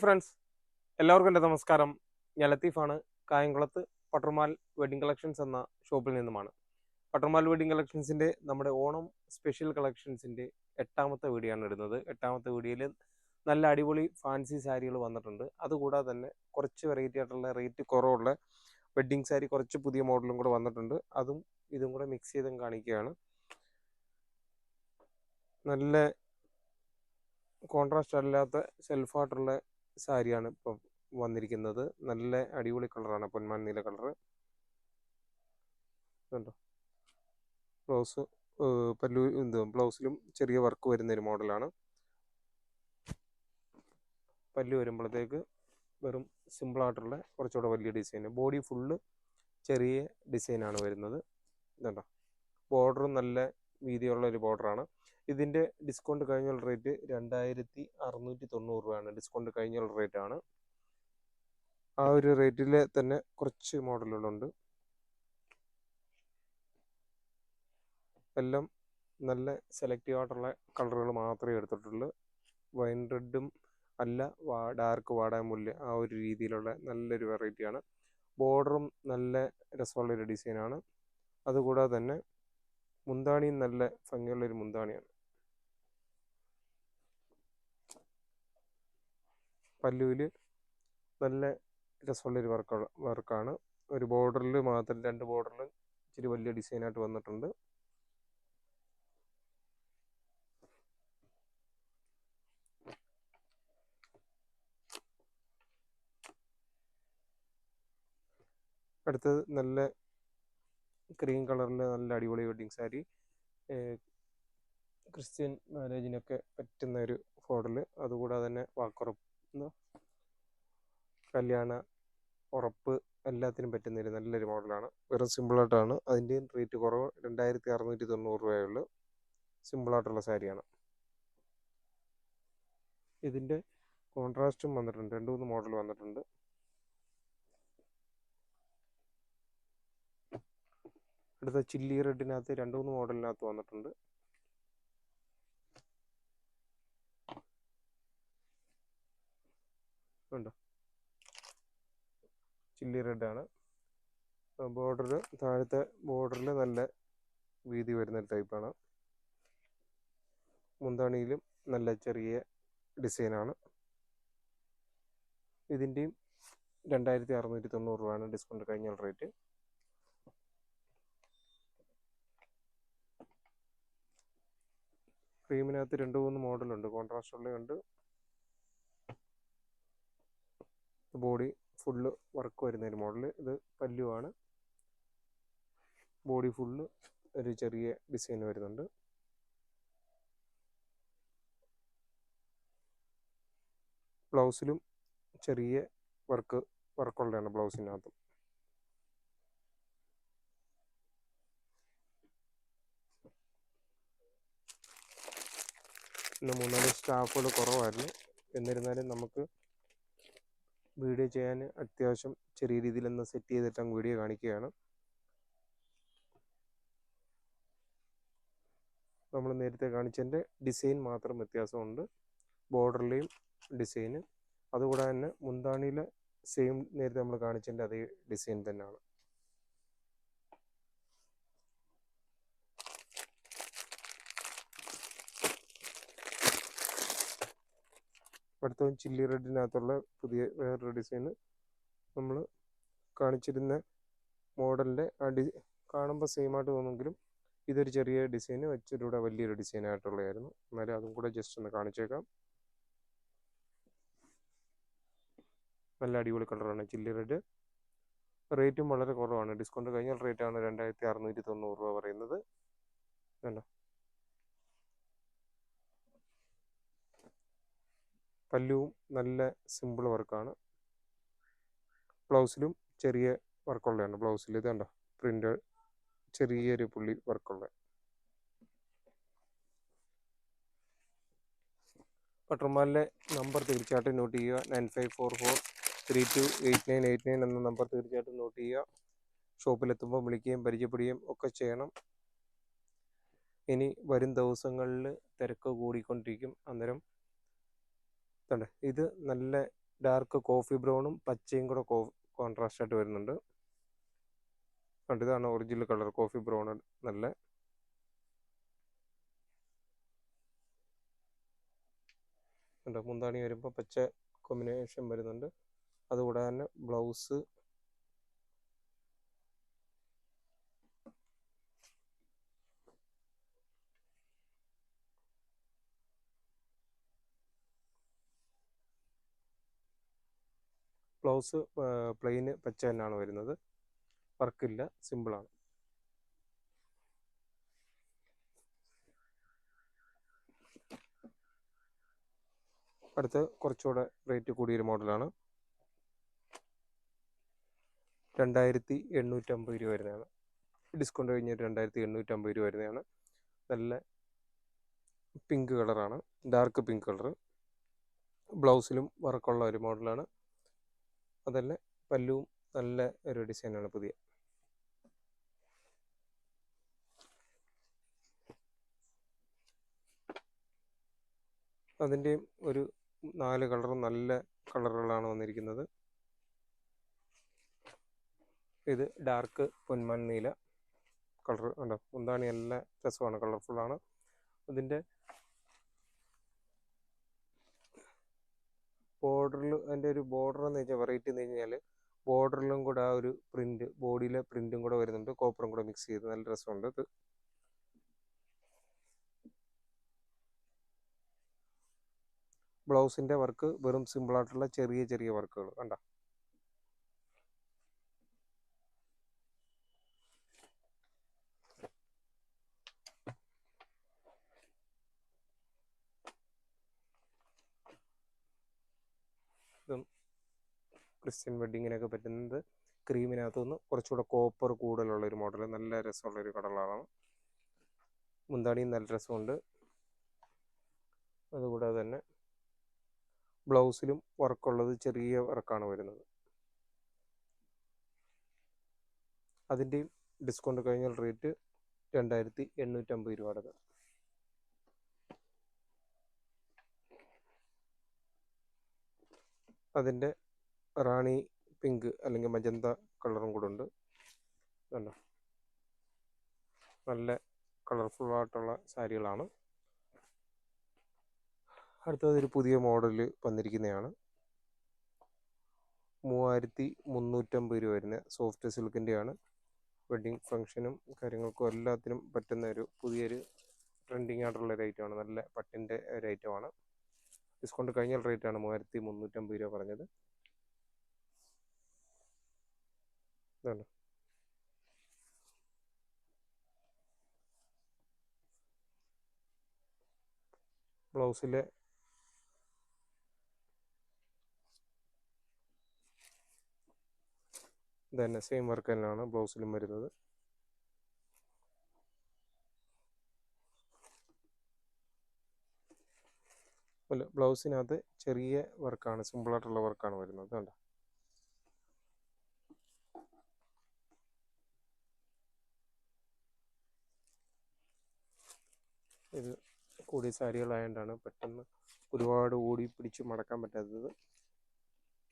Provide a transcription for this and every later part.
Friends, എല്ലാവർക്കും എൻ്റെ നമസ്കാരം. ഞാൻ ലത്തീഫാണ്. കായംകുളത്ത് പട്ടർമാൽ വെഡിങ് കളക്ഷൻസ് എന്ന ഷോപ്പിൽ നിന്നുമാണ്. പട്ടർമാൽ വെഡിങ് കളക്ഷൻസിൻ്റെ നമ്മുടെ ഓണം സ്പെഷ്യൽ കളക്ഷൻസിൻ്റെ 8ാമത്തെ വീഡിയോ ആണ് ഇടുന്നത്. 8ാമത്തെ വീഡിയോയിൽ നല്ല അടിപൊളി ഫാൻസി സാരികൾ വന്നിട്ടുണ്ട്. അതുകൂടാതെ തന്നെ കുറച്ച് വെറൈറ്റി ആയിട്ടുള്ള റേറ്റ് കുറവുള്ള വെഡ്ഡിങ് സാരി കുറച്ച് പുതിയ മോഡലും കൂടെ വന്നിട്ടുണ്ട്. അതും ഇതും കൂടെ മിക്സ് ചെയ്തും കാണിക്കുകയാണ്. നല്ല കോൺട്രാസ്റ്റ് അല്ലാത്ത സെൽഫായിട്ടുള്ള സാരിയാണ് ഇപ്പം വന്നിരിക്കുന്നത്. നല്ല അടിപൊളി കളറാണ്, പൊന്മാൻ നീല കളറ്. കണ്ടോ, ബ്ലൗസ് പല്ലു ബ്ലൗസിലും ചെറിയ വർക്ക് വരുന്ന ഒരു മോഡലാണ്. പല്ലു വരുമ്പോഴത്തേക്ക് വെറും സിമ്പിളായിട്ടുള്ള കുറച്ചുകൂടെ വലിയ ഡിസൈൻ. ബോഡി ഫുള്ള് ചെറിയ ഡിസൈനാണ് വരുന്നത്. ഇതുണ്ടോ, ബോർഡറും നല്ല വീതിയുള്ള ഒരു ബോർഡറാണ്. ഇതിൻ്റെ ഡിസ്കൗണ്ട് കഴിഞ്ഞുള്ള റേറ്റ് 2690 രൂപയാണ്. ഡിസ്കൗണ്ട് കഴിഞ്ഞുള്ള റേറ്റാണ്. ആ ഒരു റേറ്റിൽ തന്നെ കുറച്ച് മോഡലുകളുണ്ട്. എല്ലാം നല്ല സെലക്റ്റീവ് ആയിട്ടുള്ള കളറുകൾ മാത്രമേ എടുത്തിട്ടുള്ളൂ. വൈൻ റെഡും അല്ല, ഡാർക്ക് വാടാമുല്ല, ആ ഒരു രീതിയിലുള്ള നല്ലൊരു വെറൈറ്റിയാണ്. ബോർഡറും നല്ല രസമുള്ളൊരു ഡിസൈനാണ്. അതുകൂടാതെ തന്നെ മുന്താണിയും നല്ല ഭംഗിയുള്ളൊരു മുന്താണിയാണ്. പല്ലുവിൽ നല്ല രസമുള്ളൊരു വർക്കാണ്. ഒരു ബോർഡറിൽ മാത്രം, 2 ബോർഡറിൽ ഇച്ചിരി വലിയ ഡിസൈനായിട്ട് വന്നിട്ടുണ്ട്. അടുത്തത് നല്ല ക്രീം കളറിൽ നല്ല അടിപൊളി വെഡ്ഡിങ് സാരി. ക്രിസ്ത്യൻ മാരേജിനൊക്കെ പറ്റുന്ന ഒരു മോഡൽ. അതുകൂടാതെ തന്നെ കല്യാണ ഉറപ്പ് എല്ലാത്തിനും പറ്റുന്നൊരു നല്ലൊരു മോഡലാണ്. വെറും സിമ്പിളായിട്ടാണ്. അതിൻ്റെയും റേറ്റ് കുറവ്, 2690 രൂപയുള്ളൂ. സിമ്പിളായിട്ടുള്ള സാരിയാണ്. ഇതിൻ്റെ കോൺട്രാസ്റ്റും വന്നിട്ടുണ്ട്. 2-3 മോഡൽ വന്നിട്ടുണ്ട്. അടുത്ത ചില്ലി റെഡിനകത്ത് 2-3 മോഡലിനകത്ത് വന്നിട്ടുണ്ട്. ഉണ്ടോ, ചില്ലി റെഡാണ്. ബോർഡർ, താഴത്തെ ബോർഡറിൽ നല്ല വീതി വരുന്ന ടൈപ്പാണ്. മുന്താണിയിലും നല്ല ചെറിയ ഡിസൈനാണ്. ഇതിൻ്റെയും 2690 രൂപയാണ് ഡിസ്കൗണ്ട് കഴിഞ്ഞ റേറ്റ്. ക്രീമിനകത്ത് 2-3 മോഡലുണ്ട്. കോൺട്രാസ്റ്റ് ഉള്ളതുണ്ട്. ബോഡി ഫുള്ള് വർക്ക് വരുന്ന ഒരു മോഡൽ. ഇത് പല്ലുവാണ്. ബോഡി ഫുള്ള് ഒരു ചെറിയ ഡിസൈൻ വരുന്നുണ്ട്. ബ്ലൗസിലും ചെറിയ വർക്കുള്ളതാണ് ബ്ലൗസിനകത്തും. ഇന്ന് 3-4 സ്റ്റാഫുകൾ കുറവായിരുന്നു. എന്നിരുന്നാലും നമുക്ക് വീഡിയോ ചെയ്യാൻ അത്യാവശ്യം ചെറിയ രീതിയിലൊന്ന് സെറ്റ് ചെയ്തിട്ട് അങ്ങ് വീഡിയോ കാണിക്കുകയാണ്. നമ്മൾ നേരത്തെ കാണിച്ചതിൻ്റെ ഡിസൈൻ മാത്രം വ്യത്യാസമുണ്ട്. ബോർഡറിലെയും ഡിസൈന്, അതുകൂടാതെ തന്നെ മുന്താണിയിലെ സെയിം നേരത്തെ നമ്മൾ കാണിച്ചതിൻ്റെ അതേ ഡിസൈൻ തന്നെയാണ്. അടുത്തതും ചില്ലി റെഡിനകത്തുള്ള പുതിയ വേറൊരു ഡിസൈന്. നമ്മൾ കാണിച്ചിരുന്ന മോഡലിൻ്റെ കാണുമ്പോൾ സെയിം ആയിട്ട് തോന്നുമെങ്കിലും ഇതൊരു ചെറിയ ഡിസൈന് വെച്ചിലൂടെ വലിയൊരു ഡിസൈനായിട്ടുള്ളതായിരുന്നു. എന്നാലും അതും കൂടെ ജസ്റ്റ് ഒന്ന് കാണിച്ചേക്കാം. നല്ല അടിപൊളി കളറാണ് ചില്ലി റെഡ്. റേറ്റും വളരെ കുറവാണ്. ഡിസ്കൗണ്ട് കഴിഞ്ഞ റേറ്റാണ് 2690 രൂപ പറയുന്നത്. കണ്ടോ, പല്ലുവും നല്ല സിമ്പിൾ വർക്കാണ്. ബ്ലൗസിലും ചെറിയ വർക്കുള്ളതാണ്. ബ്ലൗസിൽ ഇത് കണ്ടോ, പ്രിൻ്റ് ചെറിയൊരു പുള്ളി വർക്കുള്ള. പട്ടർമാലിലെ നമ്പർ തീർച്ചയായിട്ടും നോട്ട് ചെയ്യുക. 9544328989 എന്ന നമ്പർ തീർച്ചയായിട്ടും നോട്ട് ചെയ്യുക. ഷോപ്പിലെത്തുമ്പോൾ വിളിക്കുകയും പരിചയപ്പെടുകയും ഒക്കെ ചെയ്യണം. ഇനി വരും ദിവസങ്ങളിൽ തിരക്ക് കൂടിക്കൊണ്ടിരിക്കും. അന്നേരം ഇത് നല്ല ഡാർക്ക് കോഫി ബ്രൗണും പച്ചയും കൂടെ കോൺട്രാസ്റ്റ് ആയിട്ട് വരുന്നുണ്ട്. കണ്ടു, ഇതാണ് ഒറിജിനൽ കളർ കോഫി ബ്രൗൺ. നല്ല ഉണ്ട്. മുന്താണി വരുമ്പോൾ പച്ച കോമ്പിനേഷൻ വരുന്നുണ്ട്. അതുകൂടാതെ തന്നെ ബ്ലൗസ് പ്ലെയിന് പച്ച തന്നെയാണ് വരുന്നത്. വർക്കില്ല, സിമ്പിളാണ്. അടുത്ത് കുറച്ചുകൂടെ റേറ്റ് കൂടിയൊരു മോഡലാണ്. 2850 രൂപ വരുന്നതാണ്. ഡിസ്കൗണ്ട് കഴിഞ്ഞ് 2850 രൂപ വരുന്നതാണ്. നല്ല പിങ്ക് കളറാണ്, ഡാർക്ക് പിങ്ക് കളർ. ബ്ലൗസിലും വർക്കുള്ള ഒരു മോഡലാണ്. അതല്ല പല്ലുവും നല്ല ഒരു ഡിസൈനാണ് പുതിയ. അതിൻ്റെയും ഒരു 4 കളറും നല്ല കളറുകളാണ് വന്നിരിക്കുന്നത്. ഇത് ഡാർക്ക് പൊന്മാൻ നീല കളർ ഉണ്ടോ. മുന്താണി നല്ല രസമാണ്, കളർഫുള്ളാണ്. അതിൻ്റെ ബോർഡറിൽ, അതിൻ്റെ ഒരു ബോർഡർ എന്ന് വെച്ചാൽ വെറൈറ്റി എന്ന് കഴിഞ്ഞാൽ ബോർഡറിലും കൂടെ ആ ഒരു പ്രിന്റ്, ബോഡിയിലെ പ്രിന്റും കൂടെ വരുന്നുണ്ട്, കോപ്പറും കൂടെ മിക്സ് ചെയ്ത് നല്ല രസമുണ്ട്. ഇത് ബ്ലൗസിൻ്റെ വർക്ക് വെറും സിമ്പിളായിട്ടുള്ള ചെറിയ ചെറിയ വർക്കുകൾ കണ്ട. ഇതും ക്രിസ്ത്യൻ വെഡ്ഡിങ്ങിനൊക്കെ പറ്റുന്നത്. ക്രീമിനകത്തുനിന്ന് കുറച്ചുകൂടെ കോപ്പർ കൂടുതലുള്ള ഒരു മോഡൽ, നല്ല രസമുള്ളൊരു കളറാണ്. മുന്താണിയും നല്ല രസമുണ്ട്. അതുകൂടാതെ തന്നെ ബ്ലൗസിലും വർക്കുള്ളത് ചെറിയ വർക്കാണ് വരുന്നത്. അതിൻ്റെയും ഡിസ്കൗണ്ട് കഴിഞ്ഞാൽ റേറ്റ് 2850 രൂപയുടെ. അതിൻ്റെ റാണി പിങ്ക് അല്ലെങ്കിൽ മജന്ത കളറും കൂടെ ഉണ്ട്. കണ്ടോ, നല്ല കളർഫുള്ളായിട്ടുള്ള സാരികളാണ്. അടുത്തതൊരു പുതിയ മോഡൽ വന്നിരിക്കുന്നതാണ്. 3350 രൂപ വരുന്ന സോഫ്റ്റ് സിൽക്കിൻ്റെയാണ്. വെഡ്ഡിങ് ഫംഗ്ഷനും കാര്യങ്ങൾക്കും എല്ലാത്തിനും പറ്റുന്ന ഒരു പുതിയൊരു ട്രെൻഡിങ് ആയിട്ടുള്ള ഒരു ഐറ്റമാണ്. നല്ല പട്ടിൻ്റെ ഒരു ഐറ്റമാണ്. ഡിസ്കൗണ്ട് കഴിഞ്ഞാൽ റേറ്റാണ് 3350 രൂപ പറഞ്ഞത്. ഇതാണ് ബ്ലൗസിലെ ഇതന്നെ സെയിം വർക്ക് തന്നെയാണ് ബ്ലൗസിലും വരുന്നത്. അല്ല, ബ്ലൗസിനകത്ത് ചെറിയ വർക്കാണ്, സിമ്പിളായിട്ടുള്ള വർക്കാണ് വരുന്നത്. കണ്ടോ, ഇത് കൂടിയ സാരികളായതുകൊണ്ടാണ് പെട്ടെന്ന് ഒരുപാട് ഓടി പിടിച്ച് മടക്കാൻ പറ്റാത്തത്.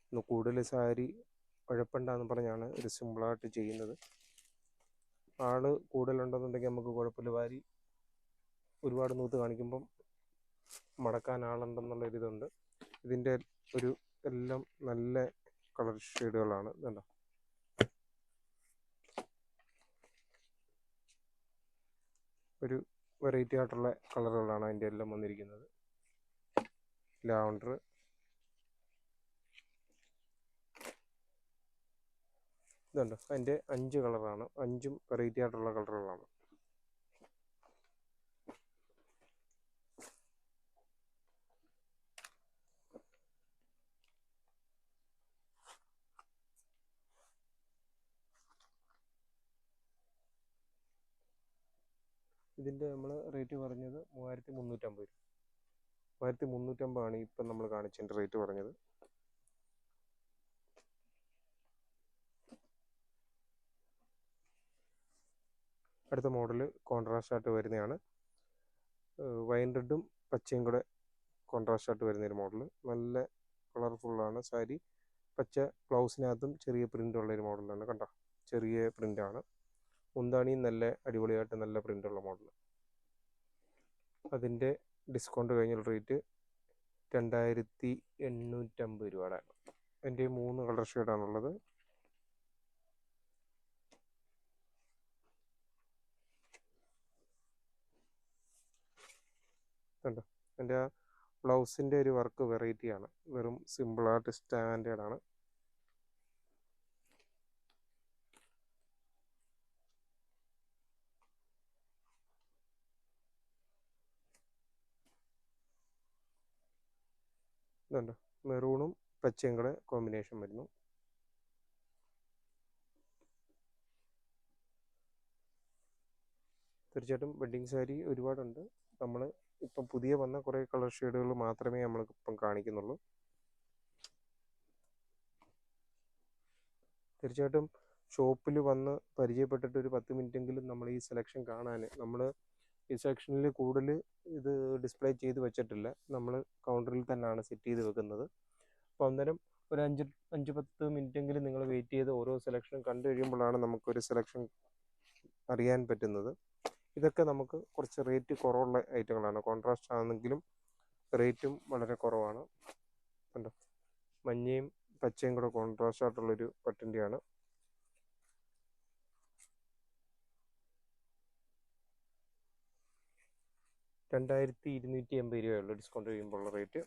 ഒന്ന് കൂടുതൽ സാരി ഉഴപ്പണ്ടെന്ന് പറഞ്ഞാണ് ഇത് സിമ്പിളായിട്ട് ചെയ്യുന്നത്. ആള് കൂടുതലുണ്ടെന്നുണ്ടെങ്കിൽ നമുക്ക് കുഴപ്പമില്ല. വാരി ഒരുപാട് നൂത്ത് കാണിക്കുമ്പം മടക്കാൻ ആളുണ്ടെന്നുള്ളൊരിതുണ്ട്. ഇതിൻ്റെ ഒരു എല്ലാം നല്ല കളർ ഷെയ്ഡുകളാണ്. ഇതുണ്ടോ, ഒരു വെറൈറ്റി ആയിട്ടുള്ള കളറുകളാണ് അതിൻ്റെ എല്ലാം വന്നിരിക്കുന്നത്. ലാവണ്ടർ, ഇതുണ്ട്, അതിൻ്റെ 5 കളറാണ്. 5ഉം വെറൈറ്റി ആയിട്ടുള്ള കളറുകളാണ്. ഇതിൻ്റെ നമ്മൾ റേറ്റ് പറഞ്ഞത് 3350 രൂപ. 3350 ഇപ്പം നമ്മൾ കാണിച്ചതിൻ്റെ റേറ്റ് പറഞ്ഞത്. അടുത്ത മോഡൽ കോൺട്രാസ്റ്റ് ആയിട്ട് വരുന്നതാണ്. വൈൻ റെഡും പച്ചയും കൂടെ കോൺട്രാസ്റ്റ് ആയിട്ട് വരുന്നൊരു മോഡൽ. നല്ല കളർഫുള്ളാണ് സാരി. പച്ച ബ്ലൗസിനകത്തും ചെറിയ പ്രിൻ്റ് ഉള്ളൊരു മോഡലാണ്, കണ്ടോ, ചെറിയ പ്രിൻ്റാണ്. മുന്താണിയും നല്ല അടിപൊളിയായിട്ട് നല്ല പ്രിൻ്റുള്ള മോഡൽ. അതിൻ്റെ ഡിസ്കൗണ്ട് കഴിഞ്ഞുള്ള റേറ്റ് 2850 രൂപയുടെ. എൻ്റെ 3 കളർ ഷെയ്ഡാണുള്ളത്. കണ്ടോ, എൻ്റെ ബ്ലൗസിൻ്റെ ഒരു വർക്ക് വെറൈറ്റിയാണ്, വെറും സിമ്പിളായിട്ട് സ്റ്റാൻഡേർഡാണ്. ഇതുണ്ട്, മെറൂണും പച്ചയും കൂടെ കോമ്പിനേഷൻ വരുന്നു. തീർച്ചയായിട്ടും വെഡ്ഡിങ് സാരി ഒരുപാടുണ്ട്. നമ്മൾ ഇപ്പം പുതിയ വന്ന കുറേ കളർ ഷെയ്ഡുകൾ മാത്രമേ നമ്മളിപ്പം കാണിക്കുന്നുള്ളൂ. തീർച്ചയായിട്ടും ഷോപ്പിൽ വന്ന് പരിചയപ്പെട്ടിട്ട് ഒരു 10 മിനിറ്റെങ്കിലും നമ്മൾ ഈ സെലക്ഷൻ കാണാൻ, നമ്മൾ ഈ സെക്ഷനിൽ കൂടുതൽ ഇത് ഡിസ്പ്ലേ ചെയ്ത് വെച്ചിട്ടില്ല, നമ്മൾ കൗണ്ടറിൽ തന്നെയാണ് സെറ്റ് ചെയ്ത് വെക്കുന്നത്. അപ്പോൾ അന്നേരം ഒരു 5-10 മിനിറ്റെങ്കിലും നിങ്ങൾ വെയിറ്റ് ചെയ്ത് ഓരോ സെലക്ഷനും കണ്ടു കഴിയുമ്പോഴാണ് നമുക്കൊരു സെലക്ഷൻ അറിയാൻ പറ്റുന്നത്. ഇതൊക്കെ നമുക്ക് കുറച്ച് റേറ്റ് കുറവുള്ള ഐറ്റങ്ങളാണ്. കോൺട്രാസ്റ്റ് ആണെങ്കിലും റേറ്റും വളരെ കുറവാണ്. കണ്ടോ, മഞ്ഞയും പച്ചയും കൂടെ കോൺട്രാസ്റ്റ് ആയിട്ടുള്ളൊരു പട്ടിൻ്റെയാണ്. $2280 രൂപയുള്ളൂ ഡിസ്കൗണ്ട് കഴിയുമ്പോഴുള്ള റേറ്റ്.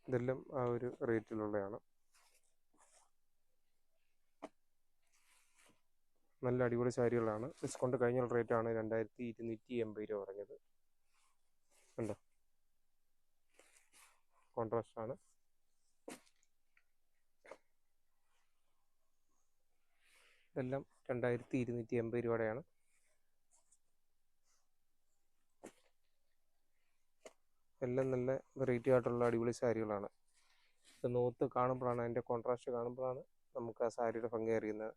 ഇതെല്ലാം ആ ഒരു റേറ്റിലുള്ളതാണ്. നല്ല അടിപൊളി സാരികളാണ്. ഡിസ്കൗണ്ട് കഴിഞ്ഞുള്ള റേറ്റാണ് 2280 രൂപ പറഞ്ഞത്. കണ്ടോ, കോൺട്രാസ്റ്റ് ആണ്. ഇതെല്ലാം 2280 രൂപയുടെയാണ്. എല്ലാം നല്ല വെറൈറ്റി ആയിട്ടുള്ള അടിപൊളി സാരികളാണ്. ഇത് നോത്ത് കാണുമ്പോഴാണ്, അതിൻ്റെ കോൺട്രാസ്റ്റ് കാണുമ്പോഴാണ് നമുക്ക് ആ സാരിയുടെ ഭംഗി അറിയുന്നത്.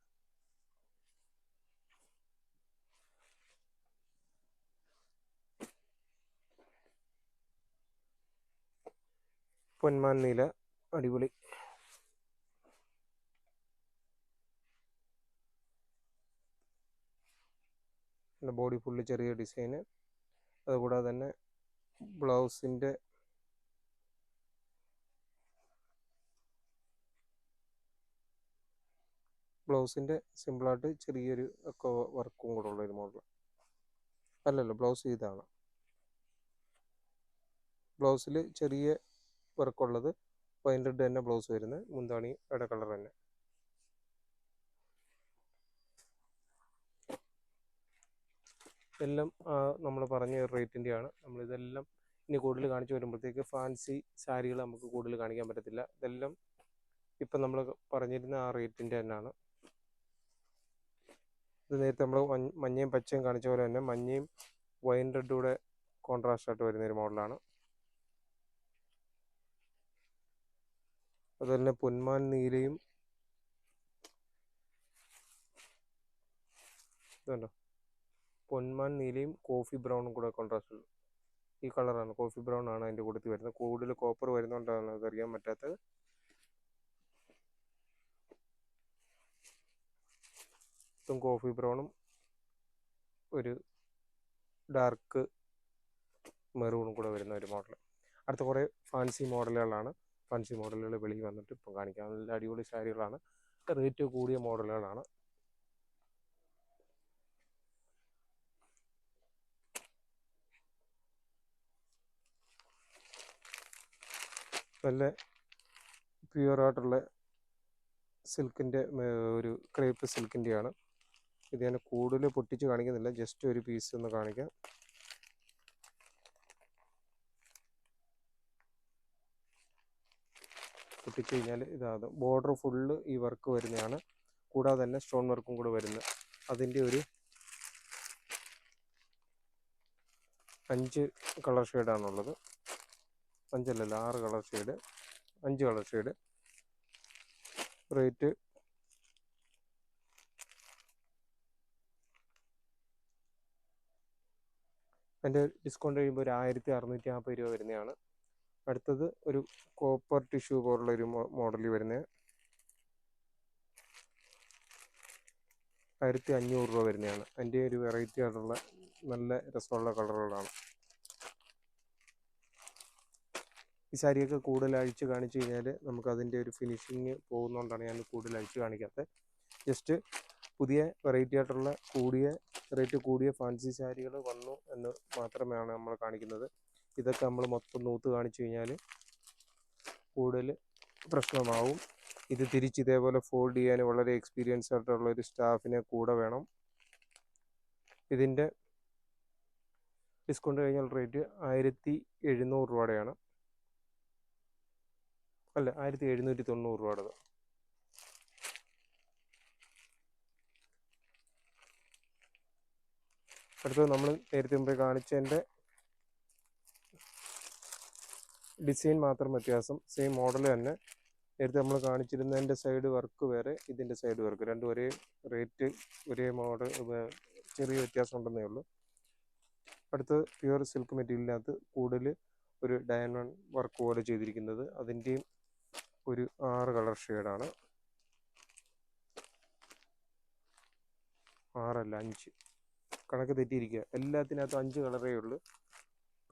പൊന്മാൻ നീല അടിപൊളി. ബോഡി ഫുള്ള് ചെറിയ ഡിസൈന്. അതുകൂടാതെ തന്നെ ബ്ലൗസിൻ്റെ സിമ്പിളായിട്ട് ചെറിയൊരു ഒക്കെ വർക്കും കൂടെ ഉള്ളൊരു മോഡൽ. അല്ലല്ലോ, ബ്ലൗസ് ഇതാണ്. ബ്ലൗസിൽ ചെറിയ വർക്കുള്ളത് വൈൻഡഡ് തന്നെ ബ്ലൗസ് വരുന്നത്. മുന്താണി ഇട കളർ തന്നെ. എല്ലാം നമ്മൾ പറഞ്ഞ റേറ്റിൻ്റെയാണ്. നമ്മളിതെല്ലാം ഇനി കൂടുതൽ കാണിച്ചു വരുമ്പോഴത്തേക്ക് ഫാൻസി സാരികൾ നമുക്ക് കൂടുതൽ കാണിക്കാൻ പറ്റത്തില്ല. ഇതെല്ലാം ഇപ്പം നമ്മൾ പറഞ്ഞിരുന്ന ആ റേറ്റിൻ്റെ തന്നെയാണ്. ഇത് നേരത്തെ നമ്മൾ മഞ്ഞയും പച്ചയും കാണിച്ച പോലെ തന്നെ മഞ്ഞയും വൈൻ റെഡൂടെ കോൺട്രാസ്റ്റ് ആയിട്ട് വരുന്നൊരു മോഡലാണ്. അതുപോലെ തന്നെ പൊന്മാൻ നീലയും ഇതുണ്ടോ, പൊന്മാൻ നീലയും കോഫി ബ്രൗണും കൂടെ കോൺട്രാസ്റ്റ്. ഈ കളറാണ്, കോഫി ബ്രൗൺ ആണ് അതിൻ്റെ കൂട്ടത്തിൽ വരുന്നത്. കൂടുതൽ കോപ്പർ വരുന്നതുകൊണ്ടാണ് അതറിയാൻ പറ്റാത്തത്. ഇതും കോഫി ബ്രൗണും ഒരു ഡാർക്ക് മെറൂണും കൂടെ വരുന്ന ഒരു മോഡൽ. അടുത്ത കുറേ ഫാൻസി മോഡലുകളാണ്. ഫാൻസി മോഡലുകൾ വെളിയിൽ വന്നിട്ട് ഇപ്പം കാണിക്കാം. നല്ല അടിപൊളി സാരികളാണ്, റേറ്റ് കൂടിയ മോഡലുകളാണ്. നല്ല പ്യുവറായിട്ടുള്ള സിൽക്കിൻ്റെ ഒരു ക്രേപ്പ് സിൽക്കിൻ്റെയാണ്. ഇത് ഞാൻ കൂടുതൽ പൊട്ടിച്ച് കാണിക്കുന്നില്ല, ജസ്റ്റ് ഒരു പീസ് ഒന്ന് കാണിക്കാം. പൊട്ടിച്ച് കഴിഞ്ഞാൽ ഇതാണ് ബോർഡർ ഫുള്ള് ഈ വർക്ക് വരുന്നതാണ്. കൂടാതെ തന്നെ സ്റ്റോൺ വർക്കും കൂടെ വരുന്നത്. അതിൻ്റെ ഒരു 5 കളർ ഷെയ്ഡാണുള്ളത്. 5 അല്ലല്ലോ, 6 colour shade, 5 colour shade. Rate അതിൻ്റെ ഡിസ്കൗണ്ട് കഴിയുമ്പോൾ ഒരു 1640 രൂപ വരുന്നതാണ്. അടുത്തത് ഒരു കോപ്പർ ടിഷ്യൂ പോലുള്ള ഒരു മോഡലിൽ വരുന്ന 1500 രൂപ വരുന്നതാണ്. അതിൻ്റെ ഒരു വെറൈറ്റി ആയിട്ടുള്ള നല്ല രസമുള്ള കളറുകളാണ്. ഈ സാരിയൊക്കെ കൂടുതൽ അഴിച്ച് കാണിച്ചു കഴിഞ്ഞാൽ നമുക്ക് അതിൻ്റെ ഒരു ഫിനിഷിങ് പോകുന്നതുകൊണ്ടാണ് ഞാൻ കൂടുതൽ അഴിച്ച് കാണിക്കാത്തത്. ജസ്റ്റ് പുതിയ വെറൈറ്റി ആയിട്ടുള്ള റേറ്റ് കൂടിയ ഫാൻസി സാരികൾ വന്നു എന്ന് മാത്രമാണ് നമ്മൾ കാണിക്കുന്നത്. ഇതൊക്കെ നമ്മൾ മൊത്തം നൂത്ത് കാണിച്ചു കഴിഞ്ഞാൽ കൂടുതൽ പ്രശ്നമാവും. ഇത് തിരിച്ച് ഇതേപോലെ ഫോൾഡ് ചെയ്യാൻ വളരെ എക്സ്പീരിയൻസ് ആയിട്ടുള്ള ഒരു സ്റ്റാഫിനെ കൂടെ വേണം. ഇതിൻ്റെ ഡിസ്കൗണ്ട് കഴിഞ്ഞാൽ റേറ്റ് 1700 രൂപയുടെയാണ്. അല്ല, 1790 രൂപയുടേത്. അടുത്തത് നമ്മൾ നേരത്തെ മുമ്പേ കാണിച്ചതിൻ്റെ ഡിസൈൻ മാത്രം വ്യത്യാസം. സെയിം മോഡൽ തന്നെ. നേരത്തെ നമ്മൾ കാണിച്ചിരുന്നതിൻ്റെ സൈഡ് വർക്ക് വേറെ, ഇതിൻ്റെ സൈഡ് വർക്ക് രണ്ടും ഒരേ റേറ്റ്, ഒരേ മോഡൽ, ചെറിയ വ്യത്യാസം ഉണ്ടെന്നേ ഉള്ളൂ. അടുത്ത് പ്യുവർ സിൽക്ക് മെറ്റീരിയലിനകത്ത് കൂടുതൽ ഒരു ഡയമണ്ട് വർക്ക് പോലെ ചെയ്തിരിക്കുന്നത്. അതിൻ്റെയും ഒരു 6 കളർ ഷെയ്ഡാണ്. 6 അല്ല 5, കണക്ക് തെറ്റിയിരിക്കുക. എല്ലാത്തിനകത്തും 5 കളറേ ഉള്ളൂ.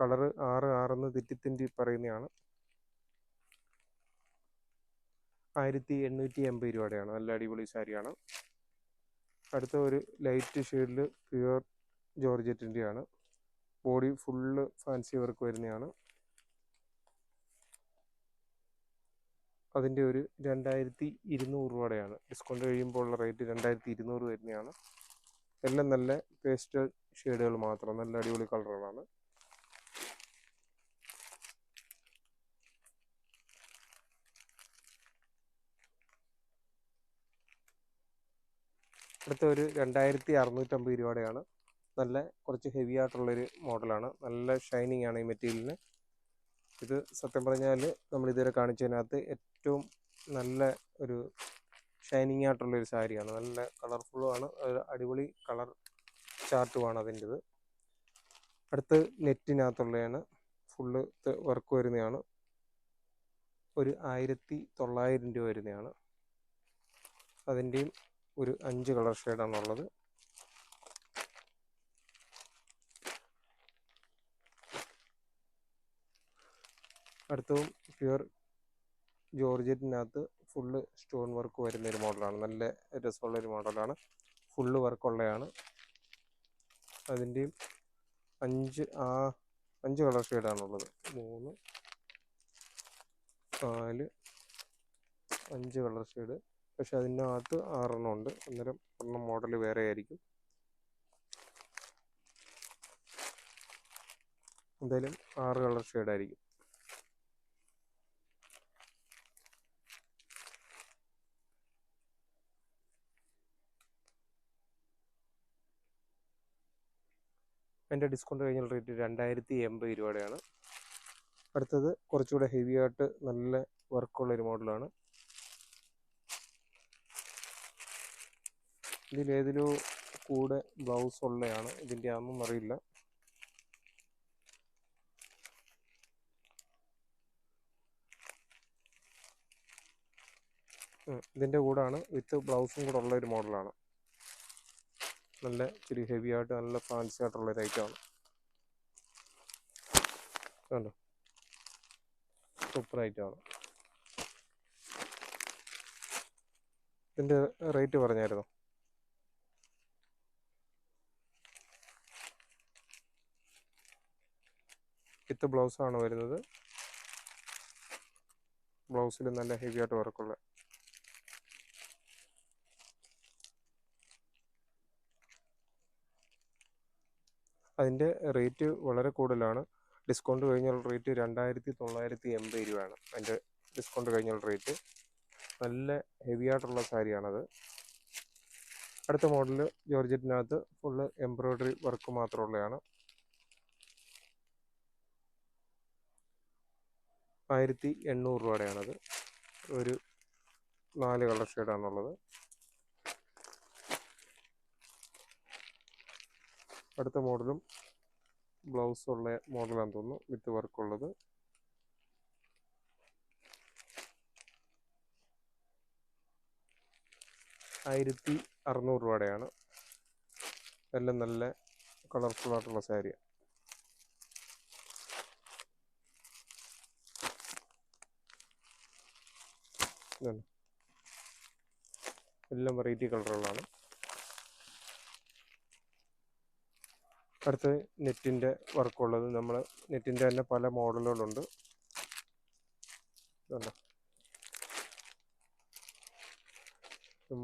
കളറ് 6 തെറ്റി പറയുന്നതാണ്. 1880 രൂപയുടെയാണ്. നല്ല അടിപൊളി സാരിയാണ്. അടുത്ത ഒരു ലൈറ്റ് ഷെയ്ഡിൽ പ്യുവർ ജോർജറ്റിൻ്റെയാണ്. ബോഡി ഫുള്ള് ഫാൻസി വർക്ക് വരുന്നതാണ്. അതിൻ്റെ ഒരു 2200 രൂപയുടെയാണ്. ഡിസ്കൗണ്ട് കഴിയുമ്പോൾ ഉള്ള റേറ്റ് 2200 വരുന്നതാണ്. എല്ലാം നല്ല പേസ്റ്റൽ ഷെയ്ഡുകൾ മാത്രം, നല്ല അടിപൊളി കളറുകളാണ്. അടുത്ത ഒരു 2650 രൂപയുടെയാണ്. നല്ല കുറച്ച് ഹെവി ആയിട്ടുള്ളൊരു മോഡലാണ്. നല്ല ഷൈനിങ് ആണ് ഈ മെറ്റീരിയലിന്. ഇത് സത്യം പറഞ്ഞാൽ നമ്മൾ ഇതുവരെ കാണിച്ചതിനകത്ത് ഏറ്റവും നല്ല ഒരു ഷൈനിങ് ആയിട്ടുള്ളൊരു സാരിയാണ്. നല്ല കളർഫുള്ളുമാണ്. അടിപൊളി കളർ ചാർട്ടുമാണ് അതിൻ്റെത്. അടുത്ത് നെറ്റിനകത്തുള്ളതാണ്. ഫുള്ള് വർക്ക് വരുന്നതാണ്. ഒരു 1900 രൂപ വരുന്നതാണ്. അതിൻ്റെയും ഒരു 5 കളർ ഷെയ്ഡാണുള്ളത്. അടുത്തതും പ്യുവർ ജോർജറ്റിനകത്ത് ഫുള്ള് സ്റ്റോൺ വർക്ക് വരുന്നൊരു മോഡലാണ്. നല്ല രസമുള്ളൊരു മോഡലാണ്. ഫുള്ള് വർക്കുള്ളതാണ്. അതിൻ്റെയും 5 കളർ ഷെയ്ഡാണുള്ളത്. 3, 4, 5 colour shade. പക്ഷെ അതിനകത്ത് 6 ഉണ്ട്. അന്നേരം ഒരെണ്ണം മോഡൽ വേറെ ആയിരിക്കും. എന്തായാലും 6 കളർ ഷെയ്ഡായിരിക്കും. അതിൻ്റെ ഡിസ്കൗണ്ട് കഴിഞ്ഞുള്ള റേറ്റ് 2080 രൂപയുടെയാണ്. അടുത്തത് കുറച്ചുകൂടെ ഹെവി ആയിട്ട് നല്ല വർക്കുള്ളൊരു മോഡലാണ്. ഇതിലേതിലോ കൂടെ ബ്ലൗസ് ഉള്ളതാണ്. ഇതിൻ്റെ ആണെന്നും അറിയില്ല. ഇതിൻ്റെ കൂടാണ് വിത്ത് ബ്ലൗസും കൂടെ ഉള്ളൊരു മോഡലാണ്. നല്ല ഇച്ചിരി ഹെവി ആയിട്ട് നല്ല ഫാൻസി ആയിട്ടുള്ളൊരു ഐറ്റമാണ്. കണ്ടോ, സൂപ്പർ ഐറ്റമാണ്. ഇതിൻ്റെ റേറ്റ് പറഞ്ഞായിരുന്നു. വിത്ത് ബ്ലൗസാണ് വരുന്നത്. ബ്ലൗസിൽ നല്ല ഹെവി ആയിട്ട് വർക്കുള്ള. അതിൻ്റെ റേറ്റ് വളരെ കൂടുതലാണ്. ഡിസ്കൗണ്ട് കഴിഞ്ഞുള്ള റേറ്റ് 2980 രൂപയാണ്. അതിൻ്റെ ഡിസ്കൗണ്ട് കഴിഞ്ഞുള്ള റേറ്റ്. നല്ല ഹെവി ആയിട്ടുള്ള സാരിയാണത്. അടുത്ത മോഡൽ ജോർജറ്റിനകത്ത് ഫുള്ള് എംബ്രോയ്ഡറി വർക്ക് മാത്രമുള്ളതാണ്. 1800 രൂപയുടെയാണത്. ഒരു 4 കളർ ഷെയ്ഡാണുള്ളത്. അടുത്ത മോഡലും ബ്ലൗസ് ഉള്ള മോഡലാണെന്ന് തോന്നുന്നു, വിത്ത് വർക്കുള്ളത്. 1600 രൂപയുടെയാണ്. എല്ലാം നല്ല കളർഫുൾ ആയിട്ടുള്ള സാരിയാണ്. എല്ലാം വെറൈറ്റി കളറുകളാണ്. അടുത്ത് നെറ്റിൻ്റെ വർക്കുള്ളത്, നമ്മൾ നെറ്റിൻ്റെ തന്നെ പല മോഡലുകളുണ്ട്.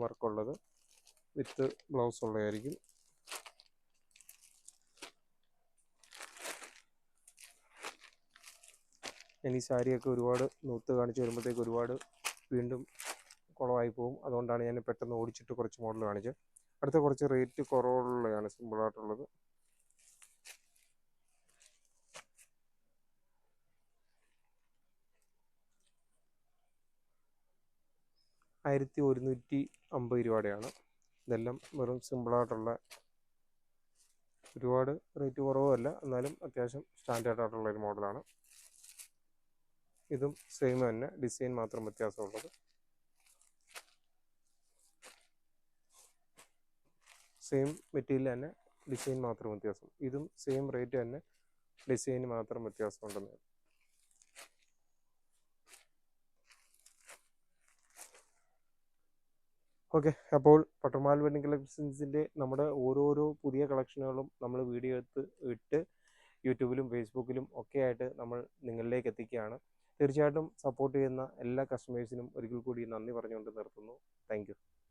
വർക്കുള്ളത് വിത്ത് ബ്ലൗസ് ഉള്ളതായിരിക്കും. ഞാൻ ഈ സാരിയൊക്കെ ഒരുപാട് നൂത്ത് കാണിച്ച് വരുമ്പോഴത്തേക്ക് ഒരുപാട് വീണ്ടും കുളമായി പോകും. അതുകൊണ്ടാണ് ഞാൻ പെട്ടെന്ന് ഓടിച്ചിട്ട് കുറച്ച് മോഡൽ കാണിച്ചത്. അടുത്ത കുറച്ച് റേറ്റ് കുറവുള്ളതാണ് സിമ്പിളായിട്ടുള്ളത്. ₹1150 ഇതെല്ലാം വെറും സിമ്പിളായിട്ടുള്ള, ഒരുപാട് റേറ്റ് കുറവുമല്ല, എന്നാലും അത്യാവശ്യം സ്റ്റാൻഡേർഡ് ആയിട്ടുള്ള ഒരു മോഡലാണ്. ഇതും സെയിം തന്നെ, ഡിസൈൻ മാത്രം വ്യത്യാസമുള്ളത്. സെയിം മെറ്റീരിയൽ തന്നെ, ഡിസൈൻ മാത്രം വ്യത്യാസം. ഇതും സെയിം റേറ്റ് തന്നെ, ഡിസൈൻ മാത്രം വ്യത്യാസമുണ്ടെന്ന്. ഓക്കെ, അപ്പോൾ പട്ടുമാൽ വെഡിങ് കളക്ഷൻസിൻ്റെ നമ്മുടെ ഓരോരോ പുതിയ കളക്ഷനുകളും നമ്മൾ വീഡിയോ എടുത്ത് ഇട്ട് യൂട്യൂബിലും ഫേസ്ബുക്കിലും ഒക്കെ ആയിട്ട് നമ്മൾ നിങ്ങളിലേക്ക് എത്തിക്കുകയാണ്. തീർച്ചയായിട്ടും സപ്പോർട്ട് ചെയ്യുന്ന എല്ലാ കസ്റ്റമേഴ്സിനും ഒരിക്കൽ കൂടി നന്ദി പറഞ്ഞുകൊണ്ട് നിർത്തുന്നു. Thank you.